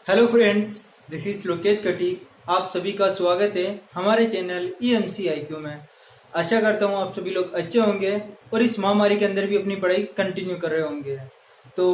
Hello friends, this is Lokesh कटी। आप सभी का स्वागत है हमारे चैनल EMC में। आशा करता हूँ आप सभी लोग अच्छे होंगे और इस महामारी के अंदर भी अपनी पढ़ाई कंटिन्यू कर रहे होंगे। तो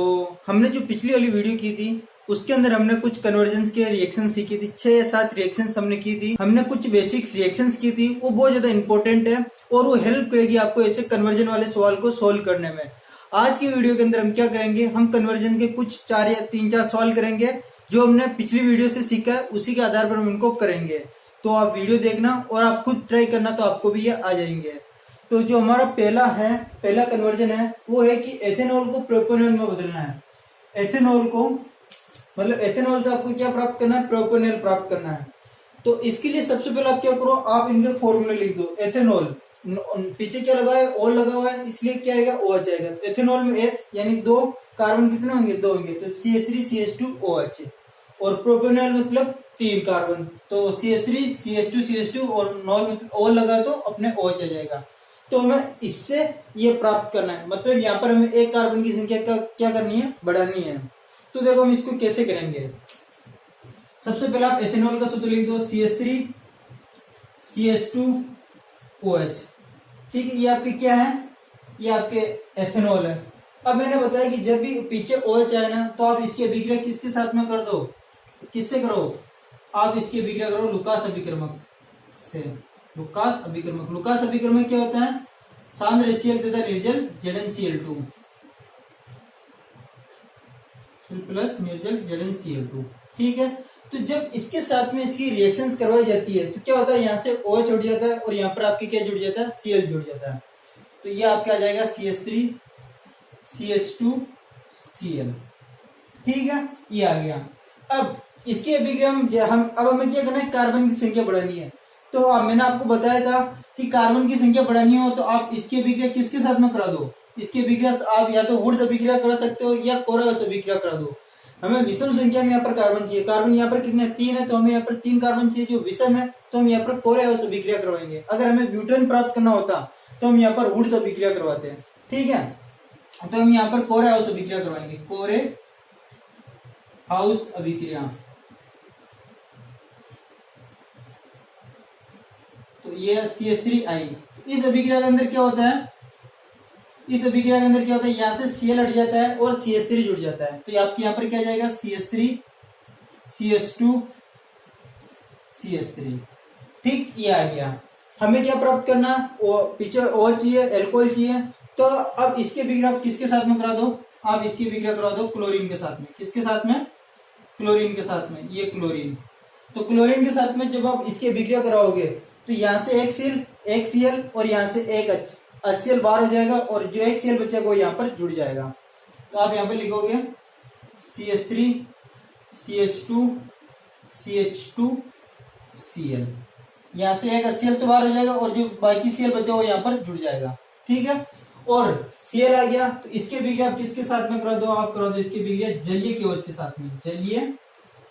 हमने जो पिछली वाली वीडियो की थी उसके अंदर हमने कुछ कन्वर्जन्स के रिएक्शन सीखी थी। 6 या 7 रिएक्शंस हमने की थी। हमने कुछ बेसिक्स रिएक्शंस की थी, वो बहुत ज्यादा इंपॉर्टेंट है और वो हेल्प करेगी आपको ऐसे कन्वर्जन वाले सवाल को सोल्व करने में। आज की वीडियो के अंदर हम क्या करेंगे, हम कन्वर्जन के कुछ 4 या 3-4 सवाल करेंगे जो हमने पिछली वीडियो से सीखा है, उसी के आधार पर हम इनको करेंगे। तो आप वीडियो देखना और आप खुद ट्राई करना, तो आपको भी ये आ जाएंगे। तो जो हमारा पहला कन्वर्जन है वो है कि एथेनॉल को प्रोपेनॉल में बदलना है। एथेनॉल को मतलब एथेनॉल से आपको क्या प्राप्त करना है, प्रोपेनॉल प्राप्त करना है। तो इसके लिए सबसे पहले आप क्या करो, आप इनके फॉर्मूले लिख दो। एथेनॉल पीछे क्या लगा है, ओल लगा हुआ है, इसलिए क्या आएगा, ओ आ जाएगा। एथेनॉल में एथ यानी 2 कार्बन कितने होंगे, 2 होंगे, तो CH3 CH2 OH। और प्रोपेनॉल मतलब 3 कार्बन, तो CH3 CH2 CH2 और नॉल मतलब ओ लगा तो अपने OH आ जाएगा। तो हमें इससे ये प्राप्त करना है, मतलब यहाँ पर हमें एक कार्बन की संख्या क्या करनी है, बढ़ानी है। तो देखो हम इसको कैसे करेंगे। सबसे पहले आप एथेनॉल का सूत्र लिख दो, CH3 CH2 OH। ठीक है, ये आपके क्या है, ये आपके एथेनॉल है। अब मैंने बताया कि जब भी पीछे OH आए ना, तो आप इसकी अभिक्रिया किसके साथ में कर दो, किससे करो, आप इसकी अभिक्रिया करो लुकास अभिक्रमक से। लुकास अभिक्रमक क्या होता है, सांद्र HCl तथा निर्जल ZnCl2 प्लस निर्जल ZnCl2। ठीक है, तो जब इसके साथ में इसकी रिएक्शंस करवाई जाती है तो क्या होता है, यहाँ से OH जुड़ जाता है और यहाँ पर आपके क्या जुड़ जाता है, Cl जुड़ जाता है। तो ये आपका आ जाएगा CH3 CH2 Cl। ठीक है, ये आ गया। अब इसके अभिक्रिया अब हमें क्या करना है, कार्बन की संख्या बढ़ानी है। तो मैंने आपको बताया था कि कार्बन की संख्या बढ़ानी हो तो आप इसकी अभिक्रिया किसके साथ में करा दो, इसकी अभिक्रिया आप या तो वुड्स अभिक्रिया करा सकते हो या कोरेउस अभिक्रिया करा दो। हमें विषम संख्या में यहाँ पर कार्बन चाहिए। कार्बन यहाँ पर कितने, 3 है, तो हमें यहाँ पर 3 कार्बन चाहिए जो विषम है, तो हम यहाँ पर कोरेउस अभिक्रिया करवाएंगे। अगर हमें ब्यूटेन प्राप्त करना होता तो हम यहाँ पर वुड्स अभिक्रिया करवाते हैं। ठीक है, तो हम यहाँ पर कोरे हाउस अभिक्रिया करवाएंगे, कोरे हाउस अभिक्रिया। तो ये CH3 आई। इस अभिक्रिया के अंदर क्या होता है, यहाँ से Cl हट जाता है और CH3 जुड़ जाता है। तो आपके यहाँ पर क्या जाएगा, CH3 CH2 CH3। ठीक, ये आ गया। हमें क्या प्राप्त करना, पीछे O चाहिए, एल्कोहल चाहिए। तो अब इसके अभिक्रिया किसके साथ में करा दो, आप इसकी अभिक्रिया करा दो क्लोरीन के साथ में। किसके साथ में, क्लोरीन के साथ में, ये क्लोरीन। तो क्लोरीन के साथ में जब आप इसकी अभिक्रिया कराओगे तो यहाँ से एक Cl और यहाँ से एक HCl बाहर हो जाएगा और जो एक Cl बचेगा वो यहाँ पर जुड़ जाएगा। तो आप यहाँ पे लिखोगे CH3 CH2 CH2 Cl। यहाँ से एक HCl तो बाहर हो जाएगा और जो बाकी Cl बचा वो यहाँ पर जुड़ जाएगा। ठीक है, और Cl आ गया। तो इसके अभिक्रिया आप किसके साथ में करा दो, आप करा दो इसकी अभिक्रिया जलीय KOH के साथ में, जलीय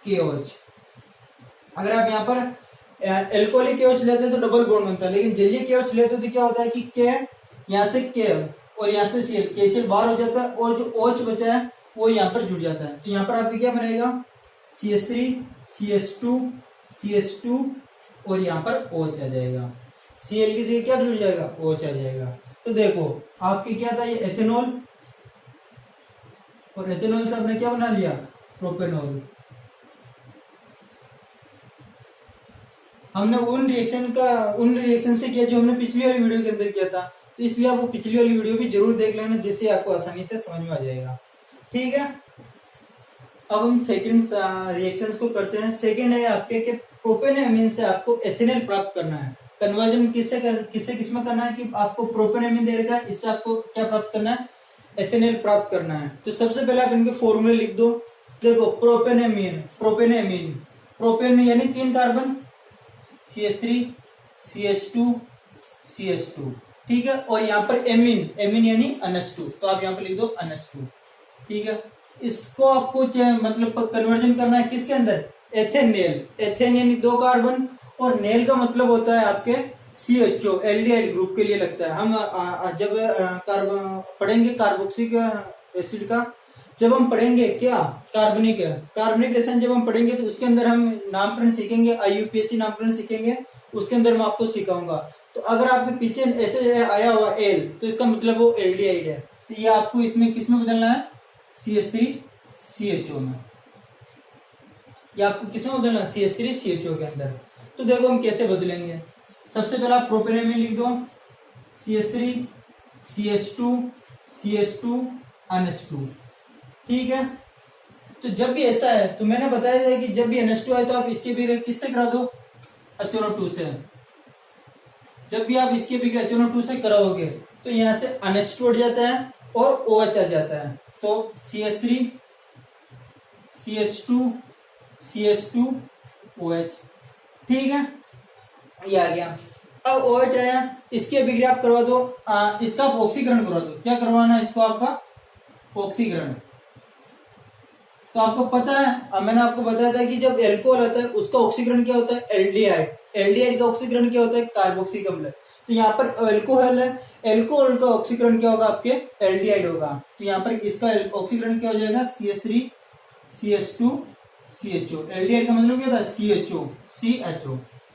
KOH। अगर आप यहाँ पर एल्कोहलिक KOH लेते हैं तो डबल बॉन्ड बनता है, लेकिन जलीय KOH लेते हो तो क्या होता है कि K यहाँ से K और यहाँ से Cl, KCl बाहर हो जाता है और जो OH बचा है वो यहाँ पर जुड़ जाता है। तो यहाँ पर आपके क्या बनेगा, CH3 CH2 CH2 और यहाँ पर OH आ जाएगा। Cl की जगह क्या जुड़ जाएगा, OH आ जाएगा। तो देखो आपके क्या था, ये एथेनॉल, और एथेनॉल से आपने क्या बना लिया, प्रोपेनॉल। हमने उन रिएक्शन से किया जो हमने पिछली वाली वीडियो के अंदर किया था। तो इसलिए आप वो पिछली वाली वीडियो भी जरूर देख लेना, जिससे आपको आसानी से समझ में आ जाएगा। ठीक है, अब हम सेकंड रिएक्शंस को करते हैं। सेकंड है आपके कि प्रोपेनएमीन से आपको एथेनॉल प्राप्त करना है। कन्वर्जन किसमें करना है कि आपको प्रोपेनएमीन दे रखा है, इससे आपको क्या प्राप्त करना है, एथेनॉल प्राप्त करना है। तो सबसे पहले आप इनके फॉर्मूले लिख दो। देखो प्रोपेनएमीन प्रोपेन यानी 3 कार्बन, CH3 CH2 CH2। ठीक है, और यहाँ पर एमीन यानी NH2, तो आप यहाँ पर लिख दो NH2। ठीक है, इसको आपको मतलब कन्वर्जन करना है किसके अंदर, एथेन यानी 2 कार्बन, और नेल का मतलब होता है आपके CHO एल्डिहाइड ग्रुप के लिए लगता है। हम जब पढ़ेंगे कार्बोक्सिलिक एसिड का जब हम पढ़ेंगे क्या कार्बनिक रेशन जब हम पढ़ेंगे तो उसके अंदर हम नामकरण सीखेंगे, IUPAC नामकरण सीखेंगे, उसके अंदर मैं आपको सिखाऊंगा। तो अगर आपके पीछे ऐसे आया हुआ एल तो इसका मतलब वो एल्डिहाइड है। तो ये आपको इसमें किस में बदलना है, CH3CHO में। ये आपको किस में बदलना है, CH3CHO के अंदर। तो देखो हम कैसे बदलेंगे। सबसे पहले आप प्रोपेनेमीन लिख दो, CH3CH2CH2NH2, ठीक है। तो जब भी ऐसा है तो मैंने बताया था कि जब भी NH2 आए तो आप इसके भी किससे करा दो, HNO2 से। जब भी आप इसके भी HNO2 से कराओगे तो यहां से NH2 हट जाता है और OH आ जाता है। तो CH3CH2CH2OH, ठीक है, ये आ गया। अब OH आया, इसके भी आप करवा दो, इसका आप ऑक्सीकरण करवा दो। क्या करवाना है इसको, आपका ऑक्सीकरण। तो आपको पता है, अब मैंने आपको बताया था कि जब एल्कोहल आता है उसका ऑक्सीकरण क्या होता है, एल्डिहाइड। एल्डिहाइड का ऑक्सीकरण क्या होता है, कार्बोक्सिलिक अम्ल। तो यहाँ पर एल्कोहल है, एल्कोहल का ऑक्सीकरण क्या होगा, आपके एल्डिहाइड होगा। तो यहाँ पर इसका ऑक्सीकरण क्या हो जाएगा, CH3CH2CHO। एल्डिहाइड का मतलब क्या था, CHO,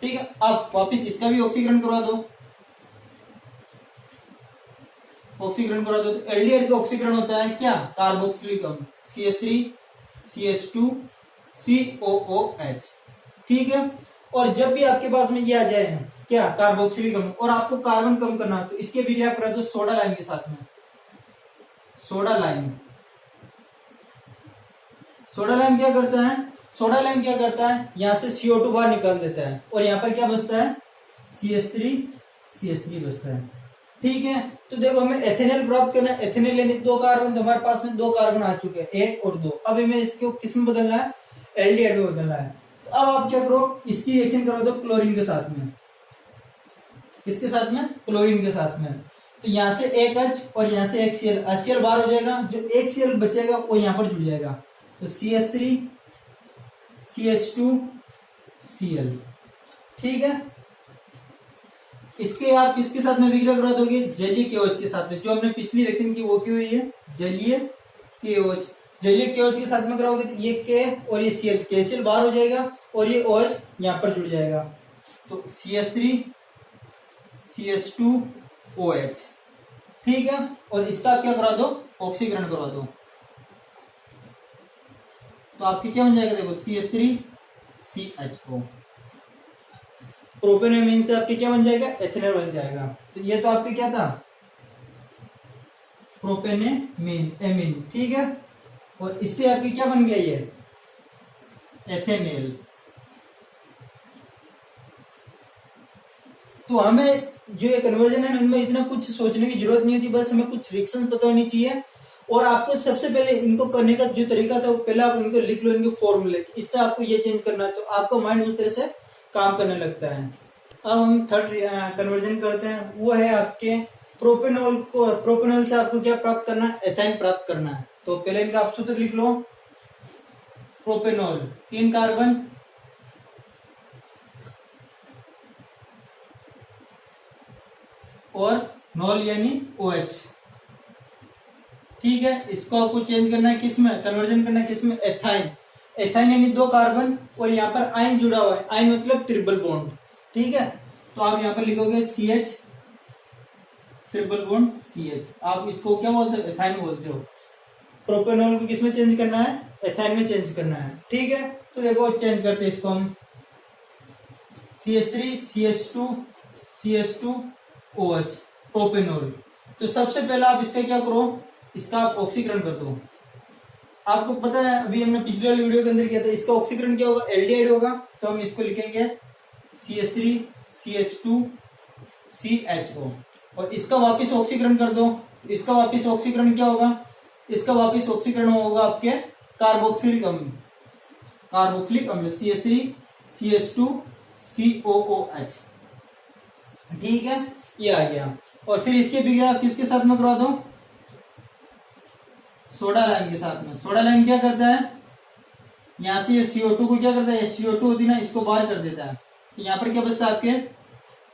ठीक है। आप वापिस इसका भी ऑक्सीकरण करवा दो, ऑक्सीकरण करा दो। तो एल्डिहाइड का ऑक्सीकरण होता है क्या, कार्बोक्सिलिक अम्ल, CH3CH2COOH, ठीक है। और जब भी आपके पास में ये आ जाए क्या, कार्बोक्सिलिक अम्ल, और आपको कार्बन कम करना है तो इसके भी क्या करा दो, सोडा लाइम के साथ में। सोडा लाइम क्या करता है, यहां से CO2 बाहर निकाल देता है और यहाँ पर क्या बचता है, CH3 बचता है, ठीक है। तो देखो हमें एथेनॉल प्राप्त करना है। एथेनॉल यानी 2 कार्बन, तो हमारे पास में 2 कार्बन आ चुके हैं, 1 और 2। अब हमें इसको किस में बदलना है, एल्डिहाइड में बदलना है। तो अब आप क्या करो, इसकी रिएक्शन करो दो क्लोरीन के साथ में। किसके साथ में, क्लोरीन के साथ में। तो यहाँ से एक H और यहाँ से एक Cl, HCl बाहर हो जाएगा, जो एक Cl बचेगा वो यहाँ पर जुड़ जाएगा। तो CH3CH2Cl, ठीक है। इसके आप किसके साथ में विक्रिया करवा दोगे, जलीय KOH के साथ में। जो हमने पिछली रिएक्शन की वो की हुई है, जलीय KOH के साथ में कराओगे तो ये K और ये Cl, KCl बाहर हो जाएगा और ये OH यहाँ पर जुड़ जाएगा। तो CH3CH2OH, ठीक है। और इसका क्या करा दो, ऑक्सीकरण करवा दो। तो आपकी क्या बन जाएगा, देखो CH3CHO। प्रोपेनेमीन से आपके क्या बन जाएगा, एथेनॉल बन जाएगा। तो ये तो आपके क्या था, प्रोपेनेमीन, ठीक है। और इससे आपकी क्या बन गया, ये एथेनॉल। तो हमें जो ये कन्वर्जन है उनमें इतना कुछ सोचने की जरूरत नहीं होती, बस हमें कुछ रिएक्शन पता होनी चाहिए। और आपको सबसे पहले इनको करने का जो तरीका था वो पहले आप इनको लिख लो, इनके फॉर्मूले, इससे आपको ये चेंज करना है तो आपका माइंड उस तरह से काम करने लगता है। अब हम थर्ड कन्वर्जन करते हैं, वो है आपके प्रोपेनॉल से आपको क्या प्राप्त करना है, एथाइन प्राप्त करना है। तो पहले इनका आप सूत्र लिख लो, प्रोपेनॉल 3 कार्बन और नॉल यानी OH, ठीक है। इसको आपको चेंज करना है किसमें, कन्वर्जन करना है किसमें, एथाइन यानी 2 कार्बन और यहाँ पर आयन जुड़ा हुआ है, आयन मतलब ट्रिपल बॉन्ड, ठीक है। तो आप यहाँ पर लिखोगे CH ट्रिपल बॉन्ड CH। आप इसको क्या बोलते हो, एथाइन बोलते हो। प्रोपेनॉल को किसमें चेंज करना है, एथाइन में चेंज करना है, ठीक है। तो देखो चेंज करते हैं इसको हम, CH3CH2CH2OH प्रोपेनॉल। तो सबसे पहले आप इसका क्या करो, इसका आप ऑक्सीकरण कर दो। आपको पता है अभी हमने पिछले वाली वीडियो के अंदर किया था, इसका ऑक्सीकरण क्या होगा, एल्डिहाइड होगा। तो हम इसको लिखेंगे CH3CH2CHO और इसका वापिस ऑक्सीकरण कर दो। इसका वापिस ऑक्सीकरण क्या होगा, इसका वापिस ऑक्सीकरण होगा आपके कार्बोक्सिलिक अम्ल CH3CH2COOH, ठीक है, ये आ गया। और फिर इसके विक्रिया किसके साथ में करवा दो, सोडा लाइम के साथ में। सोडा लाइम क्या करता है, यहां से ये CO2 को क्या करता है, CO2 होती ना, इसको बाहर कर देता है। तो यहाँ पर क्या बचता है आपके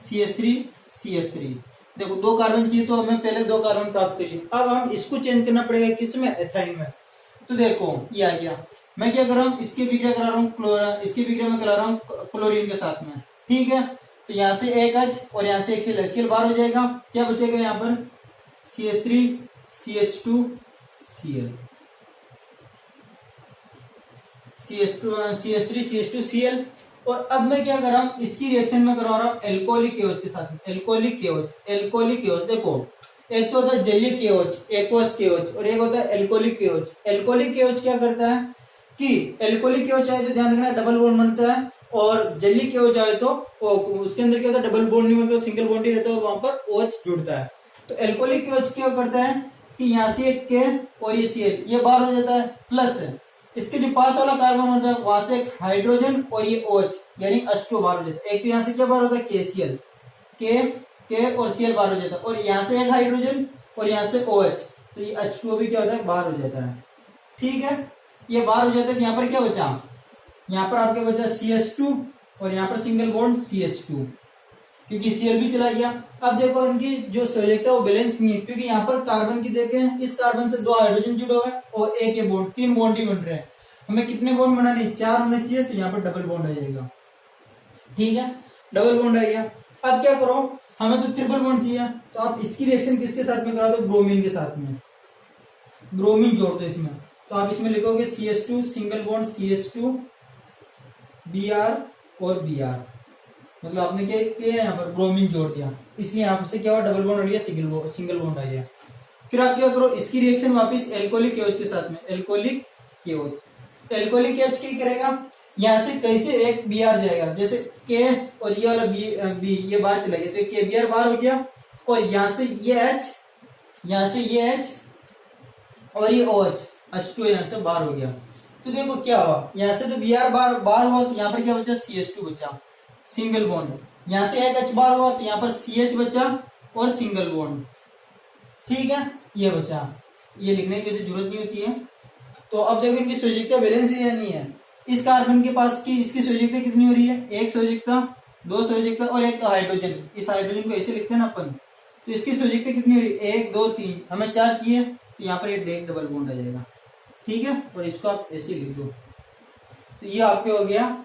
CH3CH3। देखो 2 कार्बन चाहिए तो हमें पहले 2 कार्बन प्राप्त करिए। अब हम इसको चेंज करना पड़ेगा किसमें, एथाइन में। तो देखो ये आ गया। मैं क्या कर रहा हूँ, इसकी विक्रिया करा रहा हूँ, इसकी विक्रिया में करा रहा हूँ क्लोरीन के साथ में, ठीक है। तो यहाँ से एक H और यहाँ से एक HCl बाहर हो जाएगा। क्या बचेगा यहाँ पर, CH3 CH2 Cl, CH3 CH2 Cl। और अब मैं क्या कर रहा हूँ, इसकी रिएक्शन में करवा रहा हूँ एल्कोहलिक KOH के साथ में। एल्कोहलिक KOH देखो, एक तो होता है जलीय KOH, एक्वस KOH, और एक होता है एल्कोहलिक KOH। एल्कोहलिक KOH क्या करता है कि एल्कोहलिक KOH आए तो ध्यान रखना डबल बॉन्ड बनता है, और जलीय KOH आए तो उसके अंदर क्या होता है, डबल बॉन्ड नहीं बनता, सिंगल बॉन्ड ही रहता है, और वहां पर OH जुड़ता है। तो एल्कोहलिक KOH क्या करता है कि यहाँ से एक K और ये Cl ये बाहर हो जाता है, प्लस इसके जो पास वाला कार्बन होता है वहां से एक हाइड्रोजन और ये OH यानी H2 बाहर हो जाता है। एक तो यहाँ से क्या बाहर होता है, KCl, K और Cl बाहर हो जाता है, और यहाँ से एक हाइड्रोजन और यहाँ से OH, तो ये H2 भी क्या होता है, बाहर हो जाता है, ठीक है। ये बाहर हो जाता है, यहाँ पर क्या बचा, यहाँ पर आपके बचा CH2 और यहाँ पर सिंगल बॉन्ड CH2, क्योंकि Cl भी चला गया। अब देखो इनकी जो संयोजकता वो बैलेंस नहीं है, क्योंकि यहाँ पर कार्बन की देखें, इस कार्बन से 2 हाइड्रोजन जुड़े हुए हैं और एक ये बॉन्ड, 3 बॉन्ड ही बन रहे हैं। हमें कितने बॉन्ड बनाने, 4 होने चाहिए, तो यहाँ पर डबल बॉन्ड आ जाएगा, ठीक है, डबल बॉन्ड आ गया। अब क्या करो, हमें तो ट्रिपल बॉन्ड चाहिए, तो आप इसकी रिएक्शन किसके साथ में करा दो, ब्रोमीन के साथ में, ब्रोमीन जोड़ दो इसमें। तो आप इसमें लिखोगे CH2 single bond CH2 Br और Br, मतलब आपने क्या किया, यहाँ पर ब्रोमीन जोड़ दिया, इसलिए आपसे क्या हुआ, डबल बॉन्ड हो गया, सिंगल बॉन्ड आ गया। फिर आप क्या करो, इसकी रिएक्शन वापस एल्कोहलिक KOH के साथ में, एल्कोहलिक KOH क्या करेगा, यहाँ से कैसे एक Br जाएगा, जैसे K और ये वाला B ये बाहर चला गया, तो KBr बाहर हो गया, और यहाँ से ये H, यहाँ से ये H और ये OH H2 यहाँ से बाहर हो गया। तो देखो क्या हुआ, यहाँ से तो Br बाहर हुआ, तो यहाँ पर क्या बचा, CH2 बचा, सिंगल बॉन्ड। यहाँ से एक H बाहर हुआ, तो यहाँ पर CH बचा और सिंगल बॉन्ड, ठीक है, ये बचा। ये लिखने की जरूरत नहीं होती है। तो अब देखो इनकी संयोजकता बैलेंस है या नहीं है। इस कार्बन के पास की इसकी संयोजकता कितनी हो रही है, एक संयोजकता, 2 संयोजकता और एक हाइड्रोजन। इस हाइड्रोजन को ऐसे लिखते हैं ना अपन, तो इसकी संयोजकता कितनी हो रही है, 1 2 3, हमें 4 चाहिए, तो यहाँ पर एक डबल बॉन्ड आ जाएगा, ठीक है, और इसको आप ऐसे लिख दो। तो ये आपके हो गया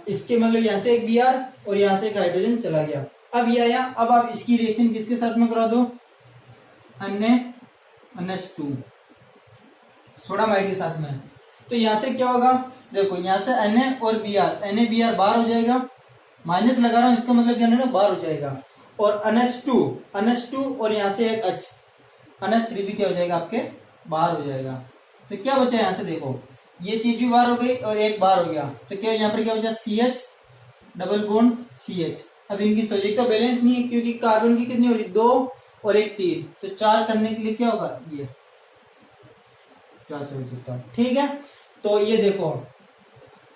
इसके मतलब यहाँ से एक Br और यहाँ से एक हाइड्रोजन चला गया। अब ये आया, अब आप इसकी रिएक्शन किसके साथ में करा दो, NH2 सोडामाइड के साथ में। तो यहाँ से क्या होगा, देखो यहाँ से Na और Br बाहर हो जाएगा, माइनस लगा रहा हूं, इसका मतलब क्या है ना, बाहर हो जाएगा। और NH2 और यहाँ से एक H, NH3 भी क्या हो जाएगा, आपके बाहर हो जाएगा। तो क्या बचा यहाँ से, देखो ये चीज भी बाहर हो गई और एक बाहर हो गया, तो क्या यहाँ पर क्या बचा, CH डबल बॉन्ड CH। अब इनकी संयोजकता बैलेंस नहीं है, क्योंकि कार्बन की कितनी हो रही, 2 और एक 3, तो 4 करने के लिए क्या होगा, ये 4 संयोजकता, ठीक है। तो ये देखो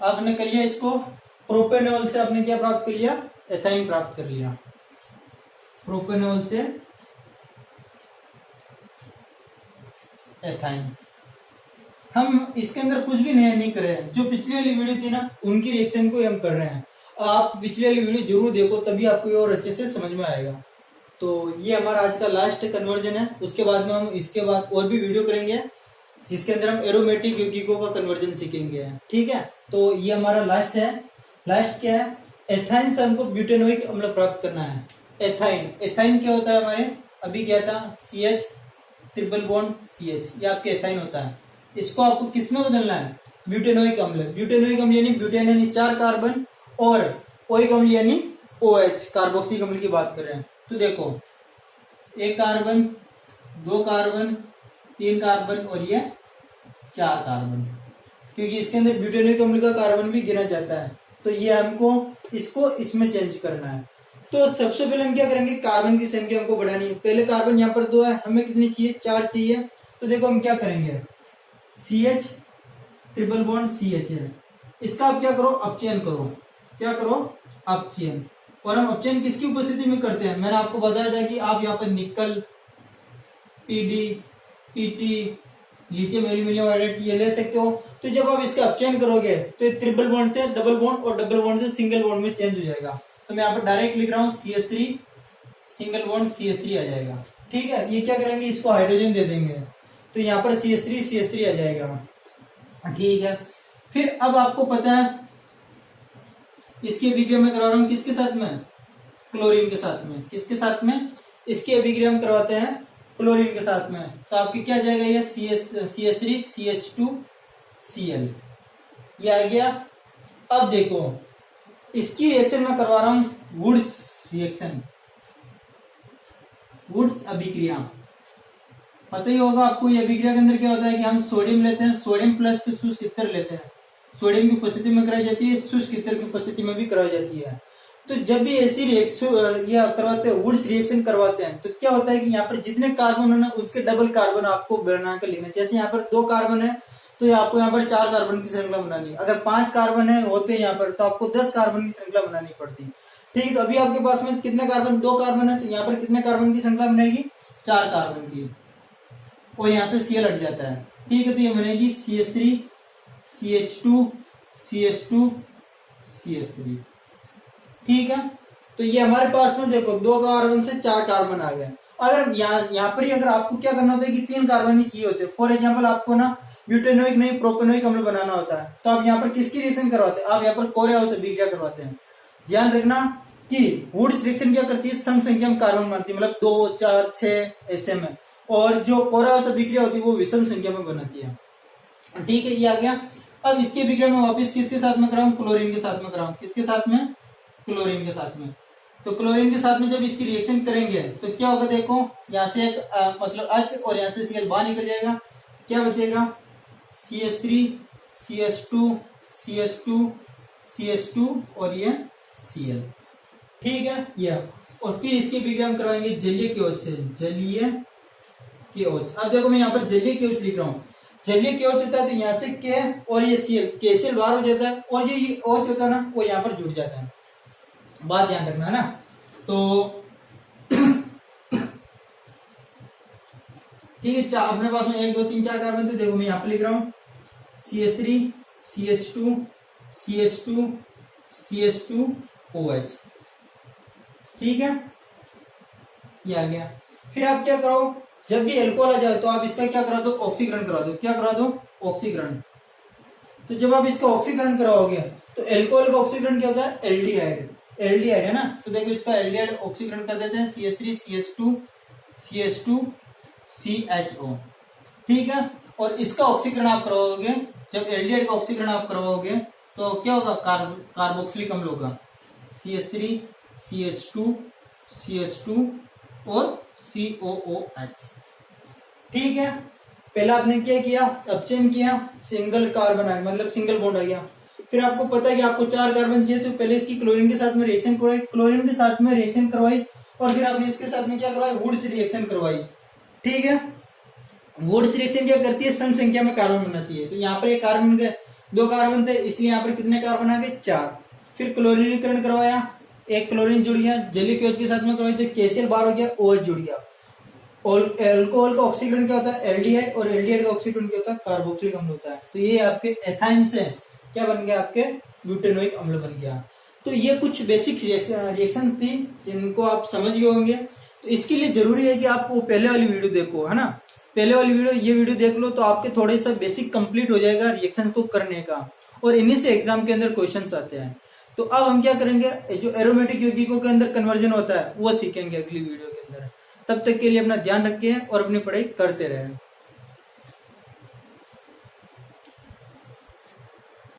आपने कर लिया इसको, प्रोपेनॉल से आपने क्या प्राप्त कर लिया, एथाइन प्राप्त कर लिया, प्रोपेनॉल से एथाइन। हम इसके अंदर कुछ भी नया नहीं कर रहे हैं, जो पिछली वाली वीडियो थी ना उनकी रिएक्शन को हम कर रहे हैं। आप पिछली वाली वीडियो जरूर देखो, तभी आपको और अच्छे से समझ में आएगा। तो ये हमारा आज का लास्ट कन्वर्जन है, उसके बाद में हम इसके बाद और भी वीडियो करेंगे जिसके अंदर हम एरोमेटिक यौगिकों का कन्वर्जन सीखेंगे, ठीक है। तो ये हमारा लास्ट है। लास्ट क्या है, एथाइन से हमको ब्यूटेनोइक अम्ल प्राप्त करना है। एथाइन क्या होता है, हमारे अभी क्या था, CH ट्रिपल बॉन्ड CH, ये आपके एथाइन होता है। इसको आपको किस में बदलना है, ब्यूटेनोइक अम्ल। ब्यूटेनोइक अम्ल यानी ब्यूटेन यानी 4 कार्बन, और ओइक अम्ल यानी OH कार्बोक्सिलिक अम्ल की बात कर रहे हैं। तो देखो 1 कार्बन, 2 कार्बन, 3 कार्बन और ये 4 कार्बन, क्योंकि इसके अंदर ब्यूटेनोइक अम्ल का कार्बन भी गिना जाता है। तो ये हमको इसको इसमें चेंज करना है। तो सबसे पहले हम क्या करेंगे, कार्बन की संख्या हमको बढ़ानी है। पहले कार्बन यहाँ पर 2 है, हमें कितनी चाहिए, 4 चाहिए। तो देखो हम क्या करेंगे, CH ट्रिपल बॉन्ड CH है, इसका आप क्या करो, अपचयन करो। क्या करो, अपचयन। और हम अपचयन किसकी उपस्थिति में करते हैं, मैंने आपको बताया था कि आप यहाँ पर निकल, PD, PT, lithium aluminium hydrate ये ले सकते हो। तो जब आप इसका अपचयन करोगे तो ट्रिपल बॉन्ड से डबल बॉन्ड और डबल बॉन्ड से सिंगल बॉन्ड में चेंज हो जाएगा। तो मैं यहाँ पर डायरेक्ट लिख रहा हूँ CH3 सिंगल बॉन्ड CH3 आ जाएगा, ठीक है। ये क्या करेंगे, इसको हाइड्रोजन दे देंगे। तो यहाँ पर CH3 आ जाएगा। ठीक है, फिर अब आपको पता है इसकी अभिक्रिया में करा रहा हूं किसके साथ में, क्लोरीन के साथ में। किसके साथ में, इसकी अभिक्रिया हम करवाते हैं क्लोरीन के साथ में। तो आपकी क्या जाएगा, ये CH3 CH2Cl ये आ गया। अब देखो इसकी रिएक्शन में करवा रहा हूं वुड्स रिएक्शन, वुड्स अभिक्रिया। पता ही होगा आपको ये अभिक्रिया के अंदर क्या होता है कि हम सोडियम लेते हैं, सोडियम प्लस शुष्क ईथर लेते हैं। सोडियम की उपस्थिति में कराई जाती है, शुष्क ईथर की उपस्थिति में भी कराई जाती है। तो जब भी ऐसी रिएक्शन या करवाते हैं, वुड्स रिएक्शन करवाते हैं, तो क्या होता है कि यहाँ पर जितने कार्बन है ना उसके डबल कार्बन आपको बना कर लिखना है। जैसे यहाँ पर 2 कार्बन है तो आपको यहाँ पर 4 कार्बन की श्रृंखला बनानी है। अगर 5 कार्बन है होते हैं यहाँ पर तो आपको 10 कार्बन की श्रृंखला बनानी पड़ती। ठीक है, तो अभी आपके पास में कितने कार्बन, 2 कार्बन है, तो यहाँ पर कितने कार्बन की श्रृंखला बनेगी, 4 कार्बन की, और यहाँ से Cl हट जाता है। ठीक है, तो ये बनेगी CH3 CH2 CH2 CH3। ठीक है, तो ये हमारे पास में देखो 2 कार्बन से 4 कार्बन आ गए। अगर यहाँ पर ही अगर आपको क्या करना होता है कि 3 कार्बन ही चाहिए होते हैं, फॉर एग्जांपल आपको ना ब्यूटेनोइक नहीं प्रोपेनोइक अम्ल बनाना होता है, तो आप यहाँ पर किसकी रिएक्शन करवाते हैं, आप यहाँ पर कोरेहाउस अभिक्रिया करवाते हैं। ध्यान रखना कि वुड्स रिएक्शन क्या करती है, सम संख्या में कार्बन बनाती है, मतलब 2 4 6 ऐसे में, और जो कोरेहाउस अभिक्रिया होती है वो विषम संख्या में बनाती है। ठीक है, ये आ गया। अब इसकी अभिक्रिया में वापस किसके साथ में कराऊं, क्लोरीन के साथ में कराऊं। किसके साथ में, क्लोरीन के साथ में। तो क्लोरीन के साथ में जब इसकी रिएक्शन करेंगे तो क्या होगा, देखो यहाँ से एक मतलब H और यहाँ से Cl बाहर निकल जाएगा। क्या बचेगा, CH3 CH2 CH2 CH2 और ये Cl। ठीक है, ये और फिर इसकी अभिक्रिया हम करवाएंगे जलीय क्योच से, जलीय क्योच। अब देखो मैं यहाँ पर जलीय क्योच लिख रहा हूँ। जलीय क्योच होता है तो यहाँ से K और ये Cl बाहर हो जाता है, और ये OH होता है ना वो यहाँ पर जुड़ जाता है। बात ध्यान रखना है ना। तो ठीक है, अपने पास में 1 2 3 4 कार्बन, तो देखो मैं यहाँ पे लिख रहा हूँ CH3 CH2 CH2 CH2 OH। ठीक है, ये आ गया। फिर आप क्या करो, जब भी अल्कोहल आ जाए तो आप इसका क्या करा दो, ऑक्सीकरण करा दो। क्या करा दो, ऑक्सीकरण। तो जब आप इसका ऑक्सीकरण कराओगे तो अल्कोहल का ऑक्सीकरण क्या होता है, एल्डिहाइड। एल्डिहाइड है ना, तो देखो इसका एल्डिहाइड ऑक्सीकरण कर देते हैं CH3 CH2 CH2 CHO। ठीक है, और इसका ऑक्सीकरण आप करवाओगे, जब एल्डिहाइड का ऑक्सीकरण आप करवाओगे तो क्या होगा, कार्बोक्सिलिक अम्ल होगा, CH3 CH2 CH2 और COOH। ठीक है, पहला आपने क्या किया, अपचयन किया, सिंगल कार्बन आ गया, मतलब सिंगल बॉन्ड आ गया। फिर आपको पता है कि आपको 4 कार्बन चाहिए, तो पहले इसकी क्लोरीन के साथ में रिएक्शन करवाई, क्लोरीन के साथ में रिएक्शन करवाई, और फिर आपने इसके साथ में क्या करवाई, वुड्स रिएक्शन करवाई। ठीक है, वुड्स रिएक्शन क्या करती है, सम संख्या में कार्बन बनाती है। तो यहाँ पर एक कार्बन के 2 कार्बन थे, इसलिए यहाँ पर कितने कार्बन आ गए, 4। फिर क्लोरीनीकरण करवाया, एक क्लोरीन जुड़ गया, जलीय क्योच के साथ में करवाई तो KCl बाहर हो गया, OH जुड़ गया। और अल्कोहल का ऑक्सीकरण क्या होता है, एल्डिहाइड, और एल्डिहाइड का ऑक्सीकरण क्या होता है, कार्बोक्सिलिक अम्ल होता है। तो ये आपके एथाइन से क्या बन गया, आपके ब्यूटेनोइक अम्ल बन गया। तो ये कुछ बेसिक रिएक्शन थी जिनको आप समझ गए होंगे। तो इसके लिए जरूरी है कि आप वो पहले वाली वीडियो देखो, है ना, पहले वाली वीडियो, ये वीडियो देख लो तो आपके थोड़े सा बेसिक कंप्लीट हो जाएगा रिएक्शन को करने का, और इन्हीं से एग्जाम के अंदर क्वेश्चन आते हैं। तो अब हम क्या करेंगे, जो एरोमेटिक यौगिकों के अंदर कन्वर्जन होता है वो सीखेंगे अगली वीडियो के अंदर। तब तक के लिए अपना ध्यान रखिए और अपनी पढ़ाई करते रहें।